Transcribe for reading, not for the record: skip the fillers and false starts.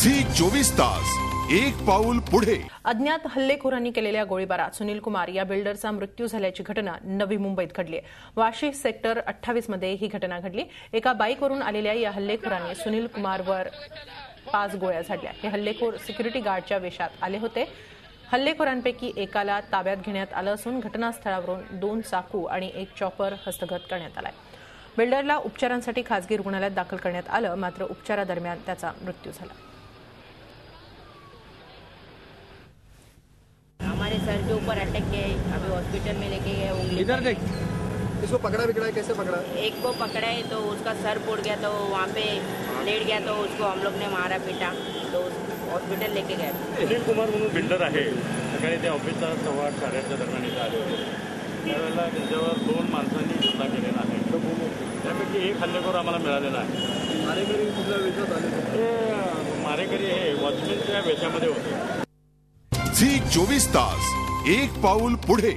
Zee 24 तास एक पाऊल पुढे। अज्ञात हल्लेखोरांनी केलेल्या गोळीबारात सुनील कुमार या बिल्डरचा मृत्यू झाल्याची घटना नवी मुंबईत घडली आहे। वाशी सेक्टर 28 मध्ये ही घटना घडली। एका बाईकवरून आलेल्या या हल्लेखोरांनी सुनील कुमारवर 5 गोळ्या झाडल्या। हे हल्लेखोर सिक्युरिटी गार्डच्या वेशात आले होते। हल्लेखोरांपैकी एकाला ताब्यात घेण्यात आलं असून घटनास्थळावरून 2 चाकू आणि 1 चॉपर हस्तगत करण्यात आलाय। बिल्डरला उपचारांसाठी खासगी रुग्णालयात दाखल करण्यात आलं, मात्र उपचारादरम्यान त्याचा मृत्यू झाला। हमारे सर के ऊपर अटैक किया है, अभी हॉस्पिटल में लेके गए। इधर देख, इसको पकड़ा बिगड़ा है, कैसे पकड़ा? एक को पकड़ा है तो उसका सर फूट गया, तो वहाँ पे लेट गया, तो उसको हम लोग ने मारा पीटा, तो हॉस्पिटल लेके गए। सुनील कुमार म्हणून बिल्डर आहे। सकाळी ते ऑफिसचा 8:15 दरम्यान इथं आले होते। त्यावेळेला त्यांच्यावर 2 माणसांनी हल्ला केलेला आहे। त्यापैकी एक हल्लेखोर आम्हाला मिळालेला आहे। मारेकरी कुठल्या वेशात आले? हे मारेकरी हे वॉचमॅनच्या वेशामध्ये होते। झी 24 तास एक पाऊल पुढे।